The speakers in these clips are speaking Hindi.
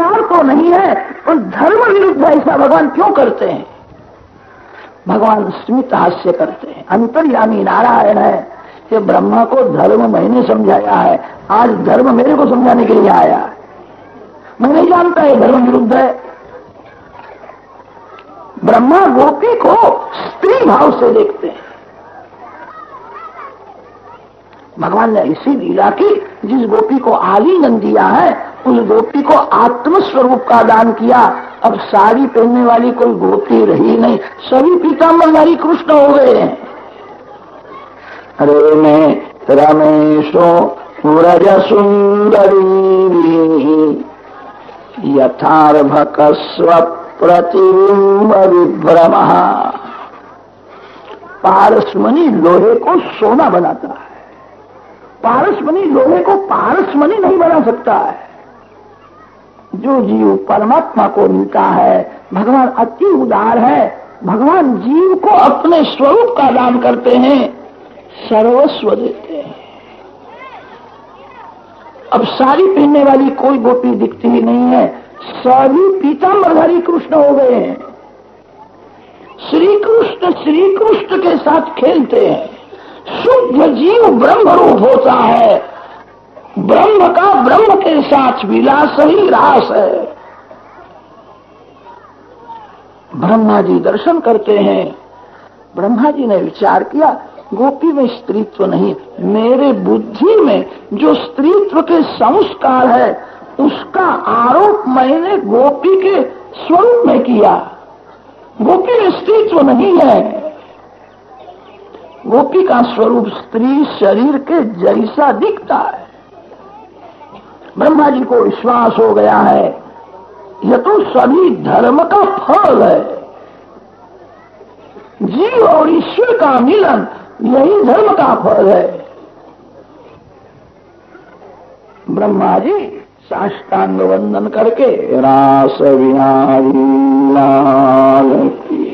संस्कार तो नहीं है और धर्म विरुद्ध ऐसा भगवान क्यों करते हैं? भगवान स्मित हास्य करते हैं। अंतर्यामी नारायण है कि ब्रह्मा को धर्म मैंने समझाया है, आज धर्म मेरे को समझाने के लिए आया है। मैं नहीं जानता है धर्म विरुद्ध है। ब्रह्मा गोपी को स्त्री भाव से देखते हैं। भगवान ने ऐसी लीला की, जिस गोपी को आलिंगन दिया है उस गोपी को आत्मस्वरूप का दान किया। अब साड़ी पहनने वाली कोई गोपी रही नहीं, सभी पीताम्बरधारी कृष्ण हो गए हैं। अरे मैं रमेशो व्रज सुंदरी यथार्भक स्वप्रतिबिंब विभ्रम। पारसमणि लोहे को सोना बनाता है, पारसमणि लोहे को पारसमणि नहीं बना सकता है। जो जीव परमात्मा को मिलता है, भगवान अति उदार है। भगवान जीव को अपने स्वरूप का दान करते हैं, सर्वस्व देते हैं। अब साड़ी पहनने वाली कोई गोपी दिखती ही नहीं है, सभी पीताम्बरधारी कृष्ण हो गए हैं। श्री कृष्ण के साथ खेलते हैं। शुद्ध जीव ब्रह्म रूप होता है, ब्रह्म का ब्रह्म के साथ विलास ही रास है। ब्रह्मा जी दर्शन करते हैं। ब्रह्मा जी ने विचार किया, गोपी में स्त्रीत्व नहीं, मेरे बुद्धि में जो स्त्रीत्व के संस्कार है उसका आरोप मैंने गोपी के स्वरूप में किया। गोपी में स्त्रीत्व नहीं है, गोपी का स्वरूप स्त्री शरीर के जैसा दिखता है। ब्रह्मा जी को विश्वास हो गया है, यह तो सभी धर्म का फल है। जीव और ईश्वर का मिलन यही धर्म का फल है। ब्रह्मा जी साष्टांग वंदन करके रास बिहारी लाल की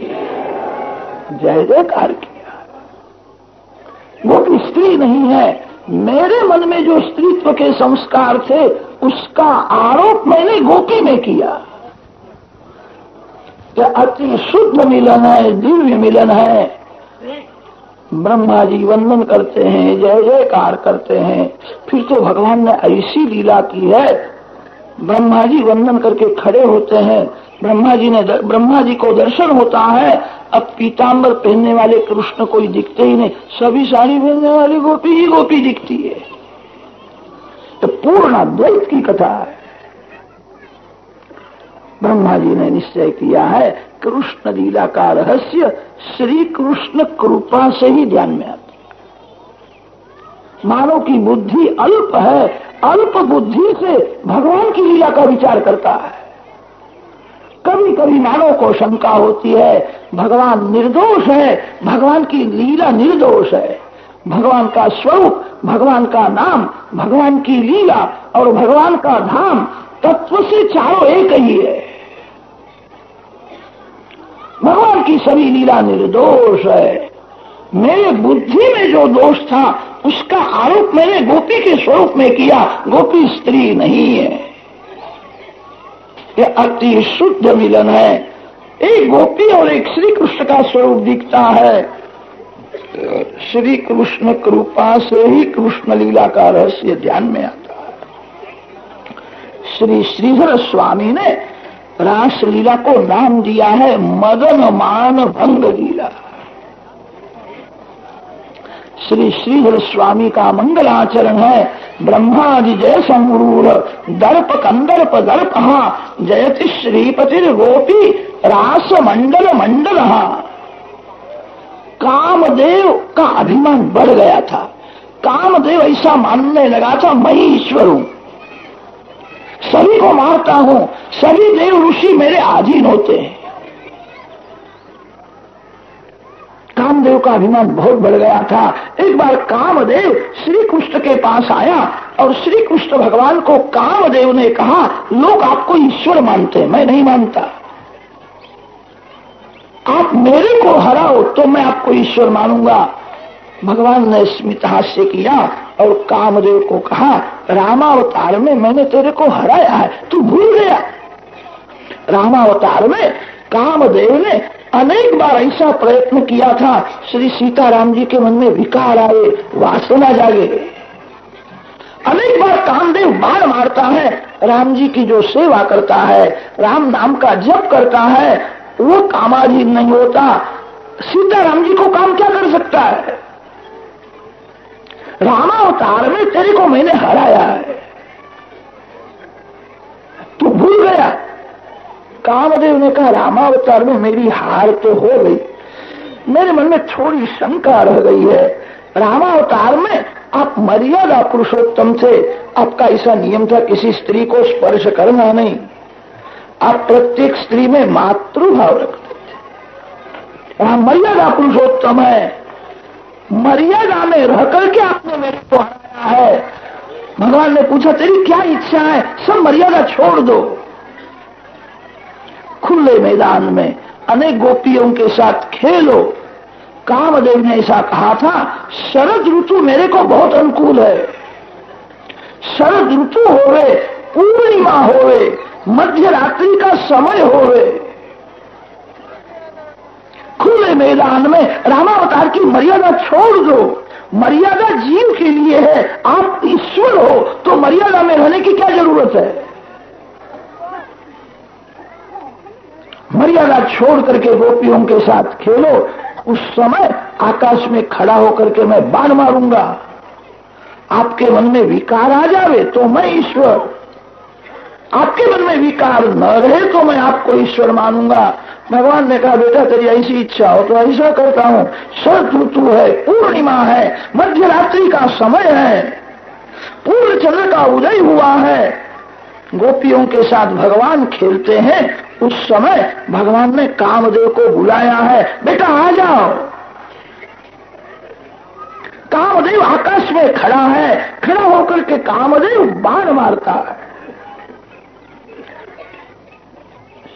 जय जयकार किया। गोपी स्त्री नहीं है, मेरे मन में जो स्त्रीत्व के संस्कार थे उसका आरोप मैंने गोपी में किया। यह अति शुद्ध मिलन है, दिव्य मिलन है। ब्रह्मा जी वंदन करते हैं, जय जयकार करते हैं। फिर तो भगवान ने ऐसी लीला की है, ब्रह्मा जी वंदन करके खड़े होते हैं। ब्रह्मा जी को दर्शन होता है। अब पीताम्बर पहनने वाले कृष्ण कोई दिखते ही नहीं, सभी साड़ी पहनने वाली गोपी ही गोपी दिखती है। तो पूर्ण अद्वैत की कथा है। ब्रह्मा जी ने निश्चय किया है, कृष्ण लीला का रहस्य श्री कृष्ण कृपा से ही ध्यान में आता है। मानव की बुद्धि अल्प है, अल्प बुद्धि से भगवान की लीला का विचार करता है। कभी कभी मानव को शंका होती है, भगवान निर्दोष है, भगवान की लीला निर्दोष है। भगवान का स्वरूप, भगवान का नाम, भगवान की लीला और भगवान का धाम तत्व से चारों एक ही है। भगवान की सभी लीला निर्दोष है। मेरे बुद्धि में जो दोष था उसका आरोप मैंने गोपी के स्वरूप में किया। गोपी स्त्री नहीं है, यह अति शुद्ध मिलन है। एक गोपी और एक श्री कृष्ण का स्वरूप दिखता है। श्री कृष्ण कृपा से ही कृष्ण लीला का रहस्य ध्यान में आता है। श्री श्रीधर स्वामी ने रास लीला को नाम दिया है मदन मान भंग लीला। श्री श्रीधर स्वामी का मंगलाचरण है, ब्रह्मादि जय संरूढ़ दर्प कंदर्प दर्प जयति श्रीपतिर गोपी रास मंडल मंडल। कामदेव का अभिमान बढ़ गया था। कामदेव ऐसा मानने लगा था, मैं ही ईश्वर हूं, सभी को मारता हूं, सभी देव ऋषि मेरे अधीन होते हैं। कामदेव का अभिमान बहुत बढ़ गया था। एक बार कामदेव श्री कृष्ण के पास आया और श्री कृष्ण भगवान को कामदेव ने कहा, लोग आपको ईश्वर मानते हैं, मैं नहीं मानता। आप मेरे को हराओ तो मैं आपको ईश्वर मानूंगा। भगवान ने स्मित हास्य किया और कामदेव को कहा, रामावतार में मैंने तेरे को हराया है, तू भूल गया। रामावतार में कामदेव ने अनेक बार ऐसा प्रयत्न किया था, श्री सीताराम जी के मन में विकार आए, वासना जागे। अनेक बार कामदेव बाण मारता है, राम जी की जो सेवा करता है, राम नाम का जप करता है, वो कामाधीन नहीं होता। सीताराम जी को काम क्या कर सकता है? रामावतार में तेरे को मैंने हराया है, तू भूल गया। कामदेव ने कहा, रामावतार में मेरी हार तो हो गई, मेरे मन में थोड़ी शंका रह गई है। रामावतार में आप मर्यादा पुरुषोत्तम थे, आपका ऐसा नियम था किसी स्त्री को स्पर्श करना नहीं, आप प्रत्येक स्त्री में मातृभाव रखते थे। वहां मर्यादा पुरुषोत्तम है, मर्यादा में रह करके आपने मेरे को हराया है। भगवान ने पूछा, तेरी क्या इच्छा है? सब मर्यादा छोड़ दो। खुले मैदान में अनेक गोपियों के साथ खेलो। कामदेव ने ऐसा कहा था, शरद ऋतु मेरे को बहुत अनुकूल है। शरद ऋतु होवे, पूर्णिमा होवे, मध्य रात्रि का समय होवे, खुले मैदान में रामावतार की मर्यादा छोड़ दो। मर्यादा जीव के लिए है, आप ईश्वर हो तो मर्यादा में रहने की क्या जरूरत है? मर्यादा छोड़ करके गोपियों के साथ खेलो। उस समय आकाश में खड़ा होकर के मैं बाण मारूंगा, आपके मन में विकार आ जावे तो मैं ईश्वर, आपके मन में विकार न रहे तो मैं आपको ईश्वर मानूंगा। भगवान ने कहा, बेटा तेरी ऐसी इच्छा हो तो ऐसा करता हूं। शरद ऋतु है, पूर्णिमा है, मध्य रात्रि का समय है, पूर्ण चंद्र का उदय हुआ है, गोपियों के साथ भगवान खेलते हैं। उस समय भगवान ने कामदेव को बुलाया है, बेटा आ जाओ। कामदेव आकाश में खड़ा है, खड़ा होकर के कामदेव बाण मारता है।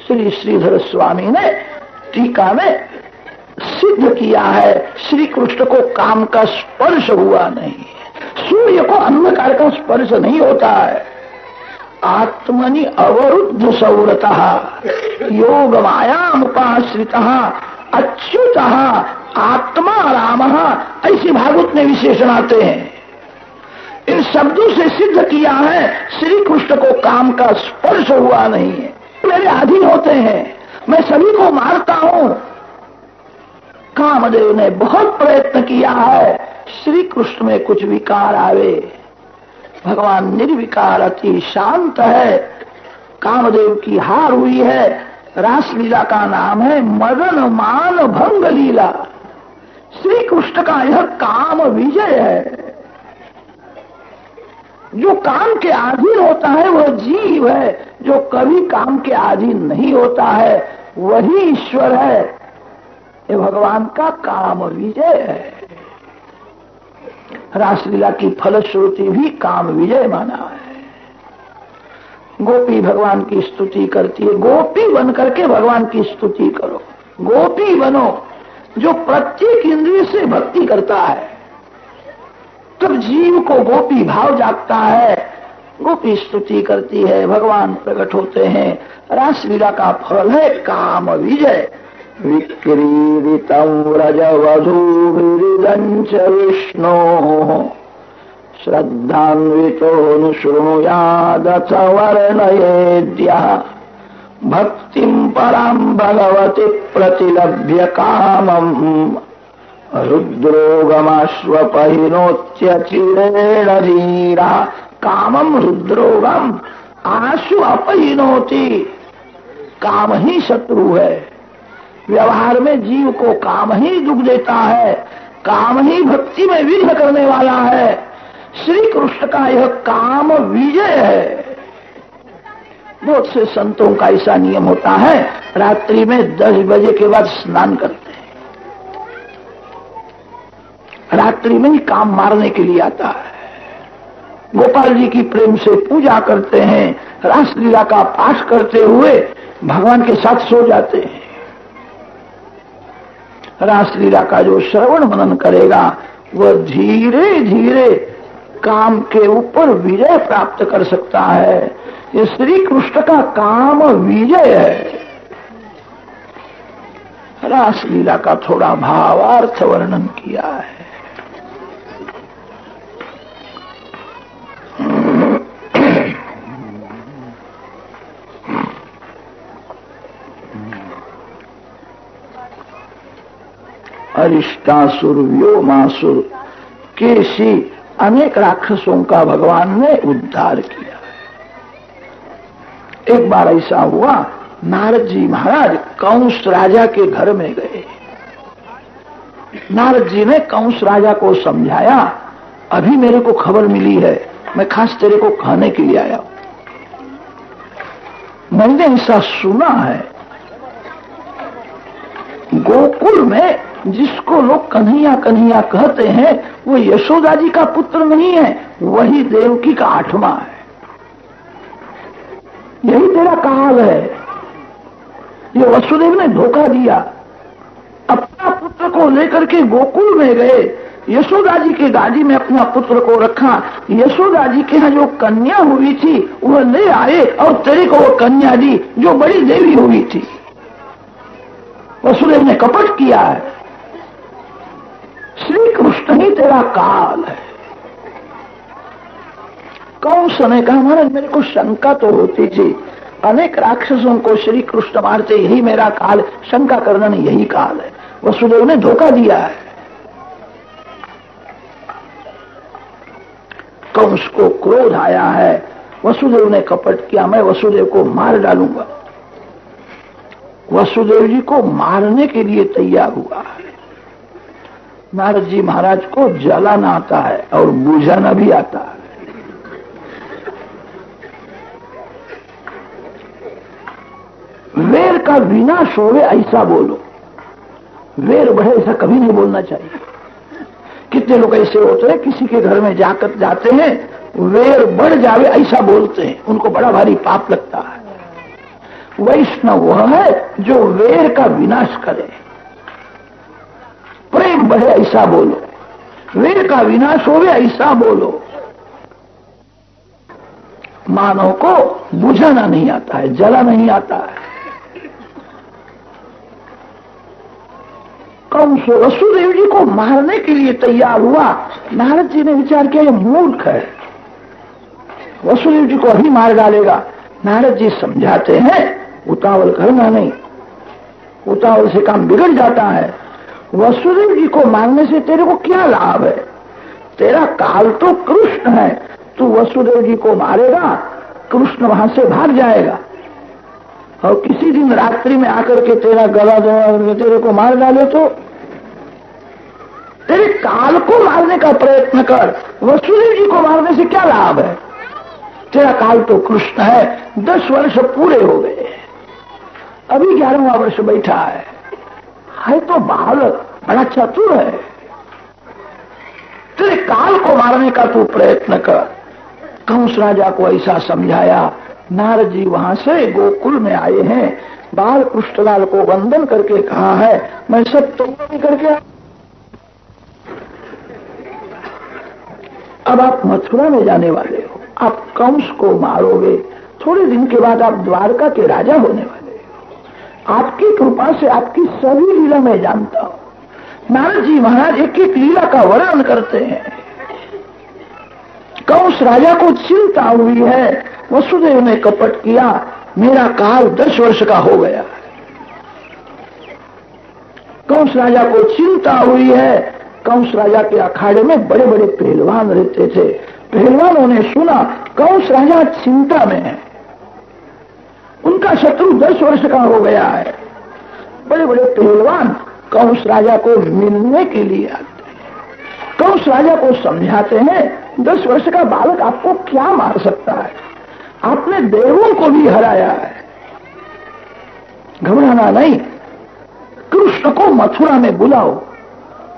श्री श्रीधर स्वामी ने टीका में सिद्ध किया है, श्री कृष्ण को काम का स्पर्श हुआ नहीं, सूर्य को अंधकार का स्पर्श नहीं होता है। आत्मनि अवरुद्ध सौरतः योग मायाम उपाश्रितः अच्युतः आत्मा रामः, ऐसे भागवत में विशेषण आते हैं। इन शब्दों से सिद्ध किया है श्री कृष्ण को काम का स्पर्श हुआ नहीं है, मेरे अधीन होते हैं, मैं सभी को मारता हूं। कामदेव ने बहुत प्रयत्न किया है श्री कृष्ण में कुछ विकार आवे। भगवान निर्विकार अति शांत है। कामदेव की हार हुई है। रासलीला का नाम है मदन मान भंग लीला। श्री कृष्ण का यह काम विजय है। जो काम के अधीन होता है वह जीव है, जो कभी काम के अधीन नहीं होता है वही ईश्वर है। ये भगवान का काम विजय है। रासलीला की फलश्रुति भी काम विजय माना है। गोपी भगवान की स्तुति करती है, गोपी बन करके भगवान की स्तुति करो। गोपी बनो जो प्रत्येक इंद्रिय से भक्ति करता है, तब जीव को गोपी भाव जागता है। गोपी स्तुति करती है, भगवान प्रकट होते हैं। रासलीला का फल है काम विजय। विक्रीडितं व्रजवधूभिरिदं च विष्णोः श्रद्धान्वितोऽनुशृणुयादथ वर्णयेद्यः भक्तिं परां भगवति प्रतिलभ्य कामम् रुद्रोगमाश्वपहिनोत्यचिरेण धीरः। कामं रुद्रोगम आशु अपहिनोति। काम ही शत्रु है। व्यवहार में जीव को काम ही दुख देता है, काम ही भक्ति में विघ्न करने वाला है। श्री कृष्ण का यह काम विजय है। बहुत से संतों का ऐसा नियम होता है, रात्रि में 10 बजे के बाद स्नान करते हैं। रात्रि में ही काम मारने के लिए आता है। गोपाल जी की प्रेम से पूजा करते हैं, रासलीला का पाठ करते हुए भगवान के साथ सो जाते हैं। रासलीला का जो श्रवण मनन करेगा वह धीरे धीरे काम के ऊपर विजय प्राप्त कर सकता है। ये श्री कृष्ण का काम विजय है। रासलीला का थोड़ा भावार्थ वर्णन किया है। अरिष्टासुर, व्योमासुर, केशी अनेक राक्षसों का भगवान ने उद्धार किया। एक बार ऐसा हुआ, नारद जी महाराज कंस राजा के घर में गए। नारद जी ने कंस राजा को समझाया, अभी मेरे को खबर मिली है, मैं खास तेरे को खाने के लिए आया हूं। मैंने ऐसा सुना है, गोकुल में जिसको लोग कन्हैया कन्हैया कहते हैं वो यशोदा जी का पुत्र नहीं है, वही देवकी का आठवां है। यही तेरा काल है। ये वसुदेव ने धोखा दिया, अपना पुत्र को लेकर के गोकुल में गए, यशोदा जी के गादी में अपना पुत्र को रखा। यशोदा जी के यहाँ जो कन्या हुई थी वह ले आए और तेरे को वो कन्या दी जो बड़ी देवी हुई थी। वसुदेव ने कपट किया है। श्री कृष्ण ही तेरा काल है। कंस ने कहा, महाराज मेरे को शंका तो होती थी, अनेक राक्षसों को श्री कृष्ण मारते, यही मेरा काल, शंका करना नहीं, यही काल है। वसुदेव ने धोखा दिया है। कंस को क्रोध आया है, वसुदेव ने कपट किया, मैं वसुदेव को मार डालूंगा। वसुदेव जी को मारने के लिए तैयार हुआ है। नारद जी महाराज को जलाना आता है और बुझाना भी आता है। वेर का विनाश होवे ऐसा बोलो, वेर बढ़े ऐसा कभी नहीं बोलना चाहिए। कितने लोग ऐसे होते हैं, किसी के घर में जाकर जाते हैं, वेर बढ़ जावे ऐसा बोलते हैं, उनको बड़ा भारी पाप लगता है। वैष्णव वह है जो वेर का विनाश करे, प्रेम बढ़े ऐसा बोलो, वेर का विनाश होवे ऐसा बोलो। मानव को बुझाना नहीं आता है, जला नहीं आता है। कंस वसुदेव जी को मारने के लिए तैयार हुआ। नारद जी ने विचार किया, ये मूर्ख है, वसुदेव जी को अभी मार डालेगा। नारद जी समझाते हैं, उतावल करना नहीं, उतावल से काम बिगड़ जाता है। वसुदेव जी को मारने से तेरे को क्या लाभ है? तेरा काल तो कृष्ण है, तू वसुदेव जी को मारेगा, कृष्ण वहां से भाग जाएगा और किसी दिन रात्रि में आकर के तेरा गला दबा तेरे को मार डाले तो तेरे काल को मारने का प्रयत्न कर, वसुदेव जी को मारने से क्या लाभ है? तेरा काल तो कृष्ण है। 10 वर्ष पूरे हो गए, अभी 11वां वर्ष बैठा है तो बालक, बड़ा चतुर है। तेरे काल को मारने का तू प्रयत्न कर। कंस राजा को ऐसा समझाया। नारद जी वहां से गोकुल में आए हैं, बाल कृष्णलाल को वंदन करके कहा है, मैं सब तैयारी करके आया। अब आप मथुरा में जाने वाले हो, आप कंस को मारोगे, थोड़े दिन के बाद आप द्वारका के राजा होने वाले हो। आपकी कृपा से आपकी सभी लीला मैं जानता हूं। नारद जी महाराज एक एक लीला का वर्णन करते हैं। कंस राजा को चिंता हुई है, वसुदेव ने कपट किया, मेरा काल 10 वर्ष का हो गया। कंस राजा को चिंता हुई है। कंस राजा के अखाड़े में बड़े बड़े पहलवान रहते थे। पहलवानों ने सुना कंस राजा चिंता में है, उनका शत्रु 10 वर्ष का हो गया है। बड़े बड़े पहलवान कंस राजा को मिलने के लिए आते हैं। कंस राजा को समझाते हैं, 10 वर्ष का बालक आपको क्या मार सकता है? आपने देवों को भी हराया है, घबराना नहीं। कृष्ण को मथुरा में बुलाओ,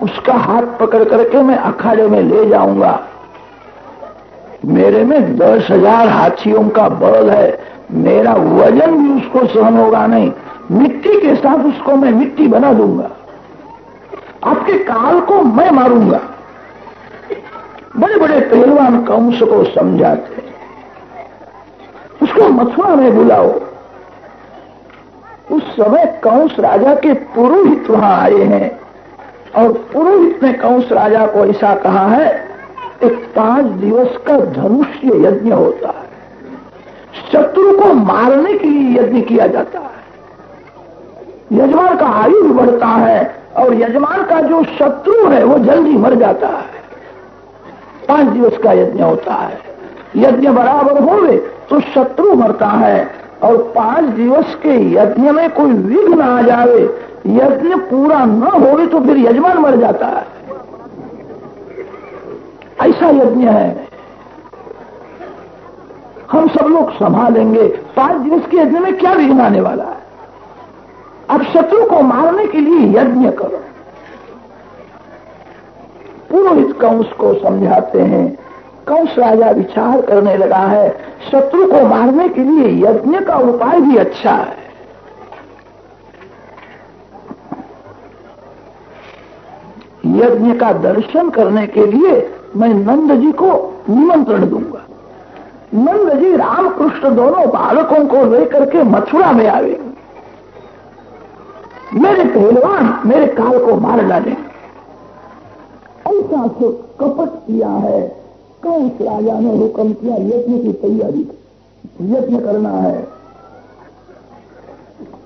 उसका हाथ पकड़ करके मैं अखाड़े में ले जाऊंगा। मेरे में 10,000 हाथियों का बल है, मेरा वजन भी उसको सहन होगा नहीं। मिट्टी के साथ उसको मैं मिट्टी बना दूंगा, आपके काल को मैं मारूंगा। बड़े बड़े पहलवान कंस को समझाते, उसको मथुरा में बुलाओ। उस समय कंस राजा के पुरोहित वहां आए हैं और पुरोहित ने कंस राजा को ऐसा कहा है, एक 5 दिवस का धनुष्य यज्ञ होता है, शत्रु को मारने के लिए यज्ञ किया जाता है। यजमान का आयु भी बढ़ता है और यजमान का जो शत्रु है वो जल्दी मर जाता है। 5 दिवस का यज्ञ होता है, यज्ञ बराबर होवे तो शत्रु मरता है और 5 दिवस के यज्ञ में कोई विघ्न आ जावे, यज्ञ पूरा न होवे तो फिर यजमान मर जाता है। ऐसा यज्ञ है, हम सब लोग संभालेंगे। 5 दिवस के यज्ञ में क्या विघ्न आने वाला है? अब शत्रु को मारने के लिए यज्ञ करो। पुरोहित कंस को समझाते हैं। कंस राजा विचार करने लगा है, शत्रु को मारने के लिए यज्ञ का उपाय भी अच्छा है। यज्ञ का दर्शन करने के लिए मैं नंद जी को निमंत्रण दूंगा। नंद जी रामकृष्ण दोनों बालकों को लेकर के मथुरा में आएंगे, मेरे पहलवान मेरे काल को मार डालेंगे। ऐसा से कपट किया है। कंस राजा ने हुक्म किया, यज्ञ की तैयारी, यज्ञ करना है।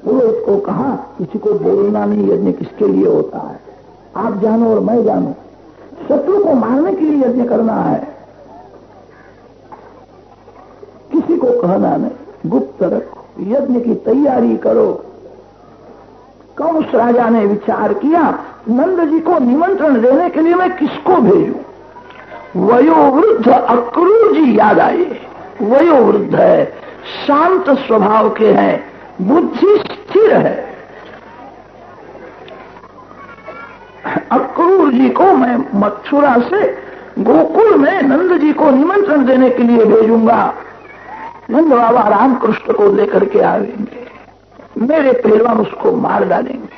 पुरोहित को कहा, किसी को बोलना नहीं, यज्ञ किसके लिए होता है, आप जानो और मैं जानू, शत्रु को मारने के लिए यज्ञ करना है, किसी को कहना नहीं, गुप्त रखो, यज्ञ की तैयारी करो। कंस राजा ने विचार किया, नंद जी को निमंत्रण देने के लिए मैं किसको भेजूं? वयोवृद्ध अक्रूर जी याद आए। वयोवृद्ध है, शांत स्वभाव के हैं, बुद्धि स्थिर है। अक्रूर जी को मैं मथुरा से गोकुल में नंद जी को निमंत्रण देने के लिए भेजूंगा। नंद बाबा रामकृष्ण को लेकर के आएंगे, मेरे पहलवान उसको मार डालेंगे।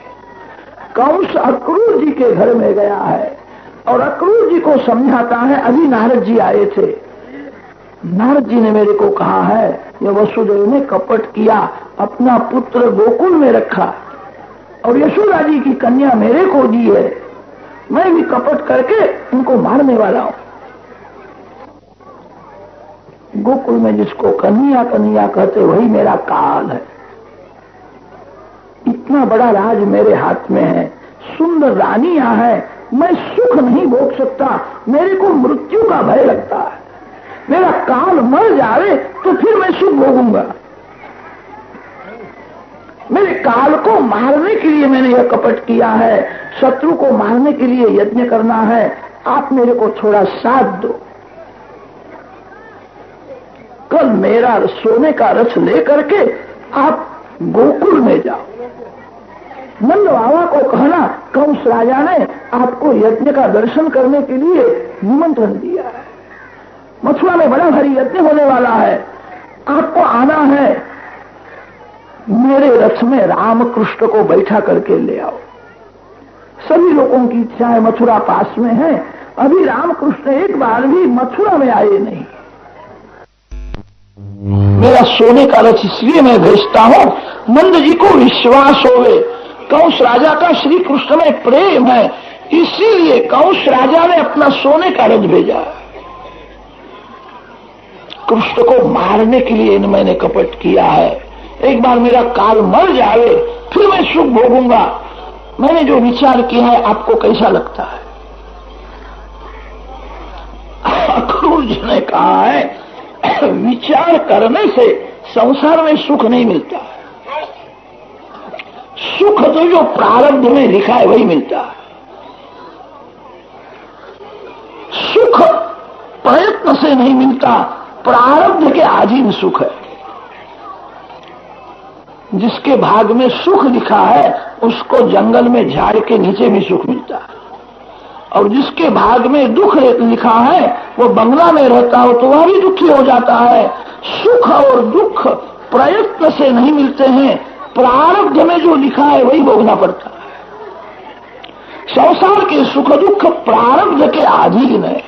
कंस अक्रूर जी के घर में गया है और अक्रूर जी को समझाता है, अभी नारद जी आए थे, नारद जी ने मेरे को कहा है, ये वसुदेव ने कपट किया, अपना पुत्र गोकुल में रखा और यशोदा जी की कन्या मेरे को दी है, मैं भी कपट करके उनको मारने वाला हूं। गोकुल में जिसको कन्या कन्या कहते वही मेरा काल है। इतना बड़ा राज मेरे हाथ में है, सुंदर रानियां हैं, मैं सुख नहीं भोग सकता, मेरे को मृत्यु का भय लगता है। मेरा काल मर जाए तो फिर मैं सुख भोगूंगा। मेरे काल को मारने के लिए मैंने यह कपट किया है, शत्रु को मारने के लिए यज्ञ करना है, आप मेरे को थोड़ा साथ दो। कल मेरा सोने का रथ लेकर के आप गोकुल में जाओ। नंद बाबा को कहना, कंस राजा ने आपको यज्ञ का दर्शन करने के लिए निमंत्रण दिया है, मथुरा में बड़ा भारी यज्ञ होने वाला है, आपको आना है। मेरे रथ में रामकृष्ण को बैठा करके ले आओ। सभी लोगों की इच्छाएं मथुरा पास में है, अभी रामकृष्ण एक बार भी मथुरा में आए नहीं। मेरा सोने का रथ इसलिए मैं भेजता हूं, नंद जी को विश्वास होवे, कंस राजा का श्री कृष्ण में प्रेम है, इसीलिए कंस राजा ने अपना सोने का रथ भेजा। कृष्ण को मारने के लिए मैंने कपट किया है, एक बार मेरा काल मर जाए फिर मैं सुख भोगूंगा। मैंने जो विचार किया है आपको कैसा लगता है? अक्रूर जी ने कहा है, विचार करने से संसार में सुख नहीं मिलता, सुख तो जो प्रारब्ध में लिखा है वही मिलता है। सुख प्रयत्न से नहीं मिलता, प्रारब्ध के अधीन सुख है। जिसके भाग में सुख लिखा है उसको जंगल में झाड़ के नीचे भी सुख मिलता है, और जिसके भाग में दुख लिखा है वो बंगला में रहता हो तो वह भी दुखी हो जाता है। सुख और दुख प्रयत्न से नहीं मिलते हैं, प्रारब्ध में जो लिखा है वही भोगना पड़ता है। संसार के सुख दुख प्रारब्ध के अधीन है।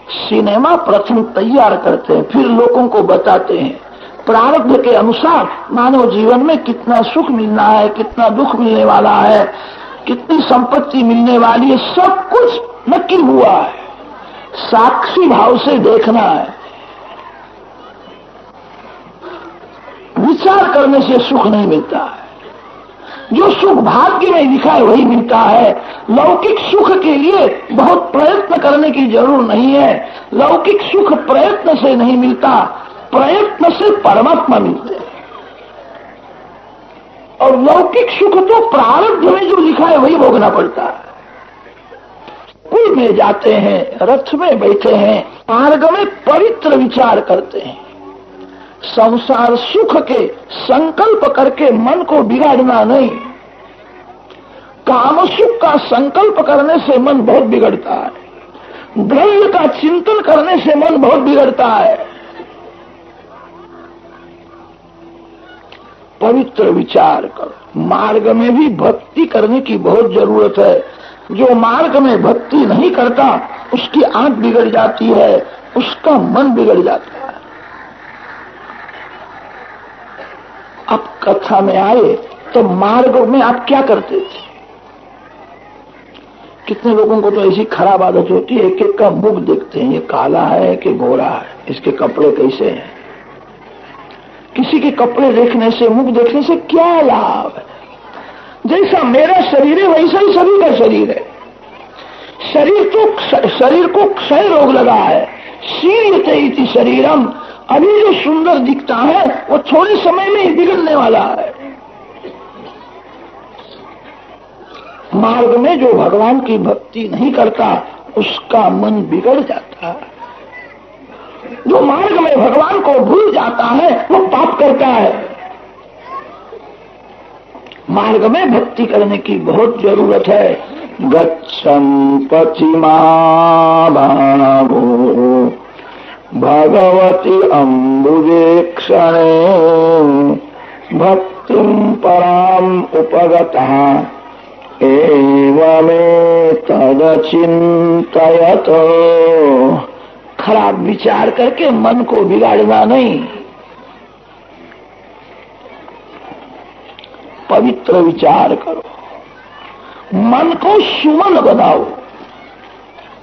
सिनेमा प्रथम तैयार करते हैं, फिर लोगों को बताते हैं प्रारब्ध के अनुसार मानव जीवन में कितना सुख मिलना है, कितना दुख मिलने वाला है, कितनी संपत्ति मिलने वाली है, सब कुछ नक्की हुआ है। साक्षी भाव से देखना है। विचार करने से सुख नहीं मिलता है। जो सुख भाग्य में लिखा है वही मिलता है। लौकिक सुख के लिए बहुत प्रयत्न करने की जरूर नहीं है। लौकिक सुख प्रयत्न से नहीं मिलता, प्रयत्न से परमात्मा मिलते हैं। और लौकिक सुख तो प्रारब्ध में जो लिखा है वही भोगना पड़ता है। कुल में जाते हैं, रथ में बैठे हैं, मार्ग में पवित्र विचार करते हैं। संसार सुख के संकल्प करके मन को बिगाड़ना नहीं। काम सुख का संकल्प करने से मन बहुत बिगड़ता है। द्रव्य का चिंतन करने से मन बहुत बिगड़ता है। पवित्र विचार करो। मार्ग में भी भक्ति करने की बहुत जरूरत है। जो मार्ग में भक्ति नहीं करता उसकी आंख बिगड़ जाती है, उसका मन बिगड़ जाता है। आप कथा में आए तो मार्ग में आप क्या करते थे? कितने लोगों को तो ऐसी खराब आदत होती है, एक एक का मुख देखते हैं, ये काला है कि गोरा है, इसके कपड़े कैसे हैं। किसी के कपड़े देखने से, मुख देखने से क्या लाभ है? जैसा मेरा शरीर है वैसा ही सभी का शरीर है। शरीर को क्षय रोग लगा है। शीर्यते इति शरीरम। अभी जो सुंदर दिखता है वो थोड़े समय में ही बिगड़ने वाला है। मार्ग में जो भगवान की भक्ति नहीं करता उसका मन बिगड़ जाता है। जो मार्ग में भगवान को भूल जाता है वो पाप करता है। मार्ग में भक्ति करने की बहुत जरूरत है। गच्छन् पश्चिमा भागो भगवती अम्बुजे क्षणे भक्तिं पराम उपगतः एवमेतद् चिन्तयत। खराब विचार करके मन को बिगाड़ना नहीं। पवित्र विचार करो, मन को सुमन बनाओ।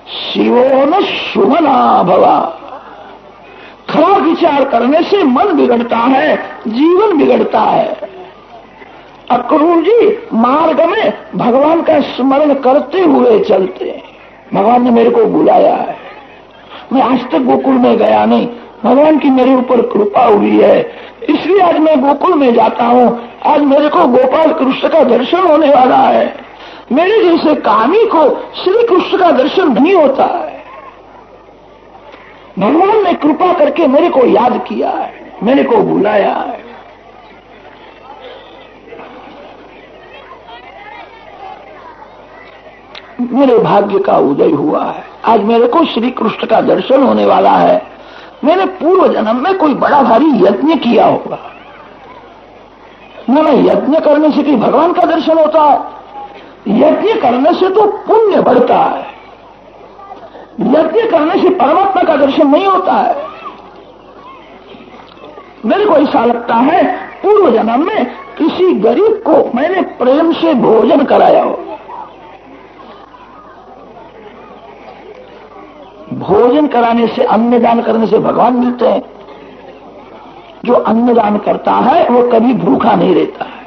शिवो न सुमना भवा। खराब विचार करने से मन बिगड़ता है, जीवन बिगड़ता है। अक्रूर जी मार्ग में भगवान का स्मरण करते हुए चलते हैं। भगवान ने मेरे को बुलाया है, मैं आज तक गोकुल में गया नहीं, भगवान की मेरे ऊपर कृपा हुई है, इसलिए आज मैं गोकुल में जाता हूँ। आज मेरे को गोपाल कृष्ण का दर्शन होने वाला है। मेरे जैसे कामी को श्री कृष्ण का दर्शन नहीं होता है। भगवान ने कृपा करके मेरे को याद किया है, मेरे को बुलाया है। मेरे भाग्य का उदय हुआ है। आज मेरे को श्री कृष्ण का दर्शन होने वाला है। मैंने पूर्व जन्म में कोई बड़ा भारी यज्ञ किया होगा। न यज्ञ करने से कि भगवान का दर्शन होता है। यज्ञ करने से तो पुण्य बढ़ता है। यज्ञ करने से परमात्मा का दर्शन नहीं होता है। मेरे को ऐसा लगता है पूर्व जन्म में किसी गरीब को मैंने प्रेम से भोजन कराया हो। भोजन कराने से, अन्नदान करने से भगवान मिलते हैं। जो अन्नदान करता है वो कभी भूखा नहीं रहता है।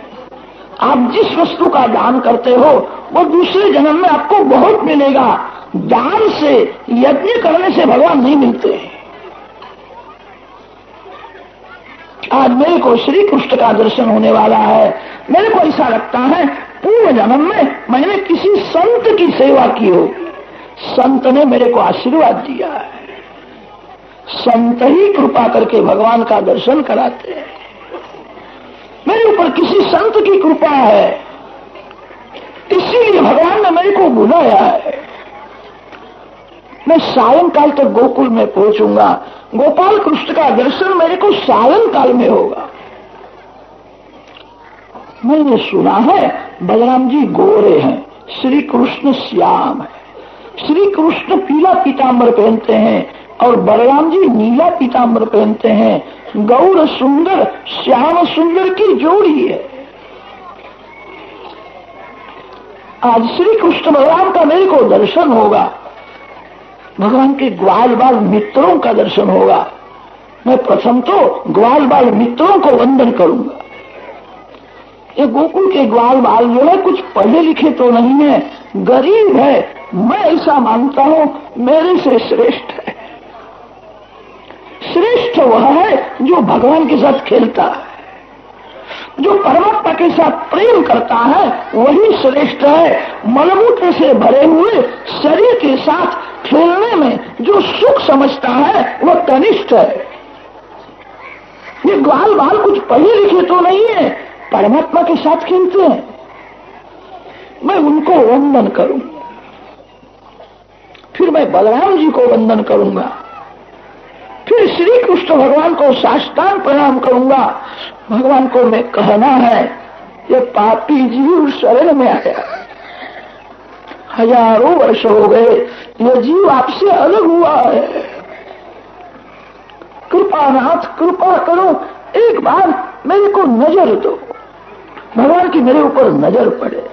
आप जिस वस्तु का दान करते हो वो दूसरे जन्म में आपको बहुत मिलेगा। दान से, यज्ञ करने से भगवान नहीं मिलते हैं। आज मेरे को श्री कृष्ण का दर्शन होने वाला है। मेरे को ऐसा लगता है पूर्व जन्म में मैंने किसी संत की सेवा की हो। संत ने मेरे को आशीर्वाद दिया है। संत ही कृपा करके भगवान का दर्शन कराते हैं। मेरे ऊपर किसी संत की कृपा है, इसीलिए भगवान ने मेरे को बुलाया है। मैं सायंकाल तक गोकुल में पहुंचूंगा। गोपाल कृष्ण का दर्शन मेरे को सायंकाल में होगा। मैंने सुना है बलराम जी गोरे हैं, श्री कृष्ण श्याम है। श्री कृष्ण पीला पीताम्बर पहनते हैं और बलराम जी नीला पीताम्बर पहनते हैं। गौर सुंदर श्याम सुंदर की जोड़ी है। आज श्री कृष्ण बलराम का मेरे को दर्शन होगा, भगवान के ग्वाल बाल मित्रों का दर्शन होगा। मैं प्रथम तो ग्वाल बाल मित्रों को वंदन करूंगा। ये गोकुल के ग्वाल बाल जो है कुछ पढ़े लिखे तो नहीं है, गरीब है, मैं ऐसा मानता हूं मेरे से श्रेष्ठ है। श्रेष्ठ वह है जो भगवान के साथ खेलता है, जो परमात्मा के साथ प्रेम करता है, वही श्रेष्ठ है। मलमूत्र से भरे हुए शरीर के साथ खेलने में जो सुख समझता है वह कनिष्ठ है। ये ग्वाल बाल कुछ पढ़े लिखे तो नहीं है, परमात्मा के साथ खेलते हैं। मैं उनको वंदन करूंगा, फिर मैं बलराम जी को वंदन करूंगा, फिर श्री कृष्ण भगवान को साष्टांग प्रणाम करूंगा। भगवान को मैं कहना है, ये पापी जीव शरण में आया, हजारों वर्ष हो गए ये जीव आपसे अलग हुआ है। कृपानाथ कृपा करो, एक बार मेरे को नजर दो, भगवान की मेरे ऊपर नजर पड़े।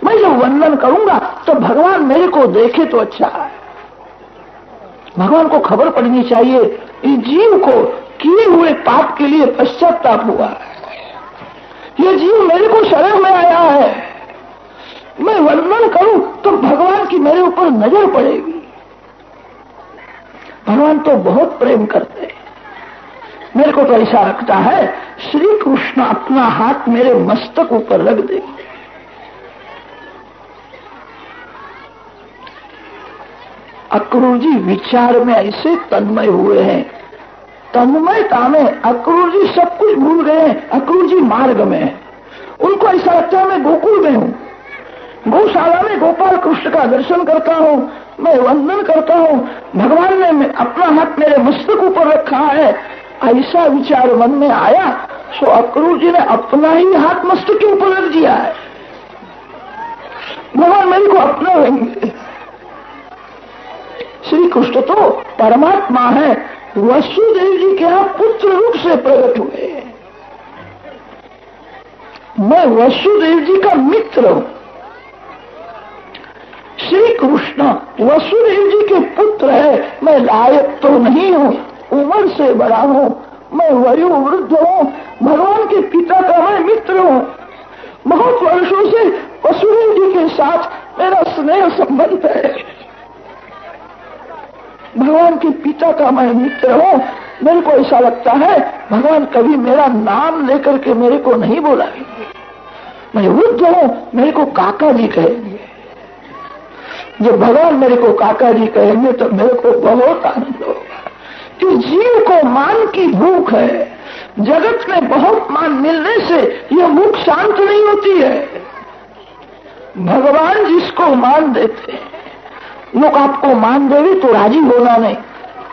मैं जब वंदन करूंगा तो भगवान मेरे को देखे तो अच्छा है। भगवान को खबर पड़नी चाहिए इस जीव को किए हुए पाप के लिए पश्चाताप हुआ है, ये जीव मेरे को शरण में आया है। मैं वंदन करूं तो भगवान की मेरे ऊपर नजर पड़ेगी। भगवान तो बहुत प्रेम करते हैं। मेरे को तो ऐसा लगता है श्री कृष्ण अपना हाथ मेरे मस्तक ऊपर रख देंगे। अक्रूर जी विचार में ऐसे तन्मय हुए हैं, तन्मयता में अक्रूर जी सब कुछ भूल गए हैं। अक्रूर जी मार्ग में है, उनको ऐसा लगता है मैं गोकुल में हूँ, गौशाला में गोपाल कृष्ण का दर्शन करता हूँ, मैं वंदन करता हूँ, भगवान ने अपना हाथ मेरे मस्तक ऊपर रखा है। ऐसा विचार मन में आया सो अक्रूर जी ने अपना ही हाथ मस्तक के ऊपर रख दिया है। भगवान मेरे को अपना लेंगे। श्री कृष्ण तो परमात्मा है, वसुदेव जी के यहाँ पुत्र रूप से प्रकट हुए। मैं वसुदेव जी का मित्र हूं। श्री कृष्ण वसुदेव जी के पुत्र है। मैं लायक तो नहीं हूं, उम्र से बड़ा हूं, मैं वयोवृद्ध हूं, भगवान के पिता का मैं मित्र हूं। बहुत वर्षों से वसुदेव जी के साथ मेरा स्नेह संबंध है। भगवान के पिता का मैं मित्र हूं। मेरे को ऐसा लगता है भगवान कभी मेरा नाम लेकर के मेरे को नहीं बुलाएंगे। मैं वृद्ध हूं, मेरे को काका जी कहेंगे। जब भगवान मेरे को काका जी कहेंगे तो मेरे को बहुत आनंद होगा। कि जीव को मान की भूख है, जगत में बहुत मान मिलने से यह भूख शांत नहीं होती है। भगवान जिसको मान देते हैं, लोग आपको मान देवे तो राजी होना नहीं,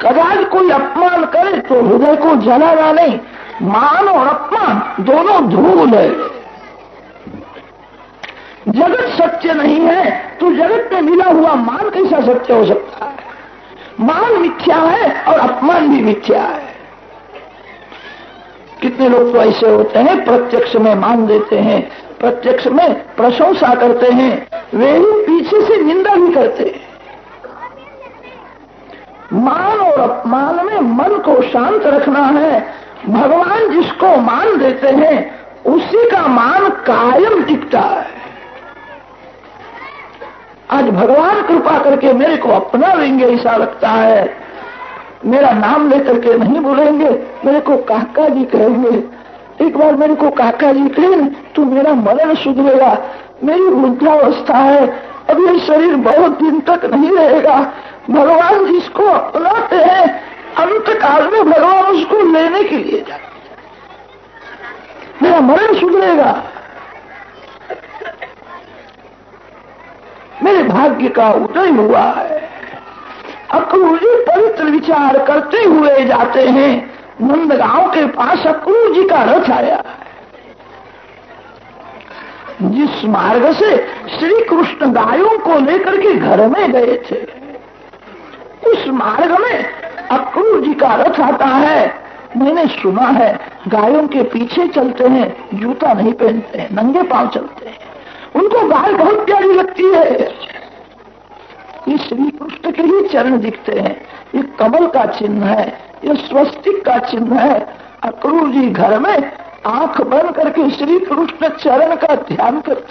कदाच कोई अपमान करे तो हृदय को जलाना नहीं। मान और अपमान दोनों धूल है। जगत सत्य नहीं है तो जगत में मिला हुआ मान कैसा सत्य हो सकता है? मान मिथ्या है और अपमान भी मिथ्या है। कितने लोग तो ऐसे होते हैं प्रत्यक्ष में मान देते हैं, प्रत्यक्ष में प्रशंसा करते हैं, वे ही पीछे से निंदा भी करते हैं। मान और अपमान में मन को शांत रखना है। भगवान जिसको मान देते हैं उसी का मान कायम टिकता है। आज भगवान कृपा करके मेरे को अपना लेंगे ऐसा लगता है। मेरा नाम लेकर के नहीं बोलेंगे, मेरे को काका जी कहेंगे। एक बार मेरे को काका जी कहें तो मेरा मरण सुधरेगा। मेरी वृद्धावस्था है, अब ये शरीर बहुत दिन तक नहीं रहेगा। भगवान जिसको अपनाते हैं अंत काल में भगवान उसको लेने के लिए जाते, मेरा मरण सुधरेगा। मेरे भाग्य का उदय हुआ है। अक्रूर जी पवित्र विचार करते हुए जाते हैं। नंदगांव के पास अक्रूर जी का रथ आया। जिस मार्ग से श्री कृष्ण गायों को लेकर के घर में गए थे, उस मार्ग में अक्रूर जी का रथ आता है। मैंने सुना है गायों के पीछे चलते हैं, जूता नहीं पहनते हैं, नंगे पांव चलते हैं, उनको गाय बहुत प्यारी लगती है। ये श्री कृष्ण के ही चरण दिखते हैं, ये कमल का चिन्ह है, ये स्वस्तिक का चिन्ह है। अक्रूर जी घर में आंख बंद करके श्री कृष्ण चरण का ध्यान करते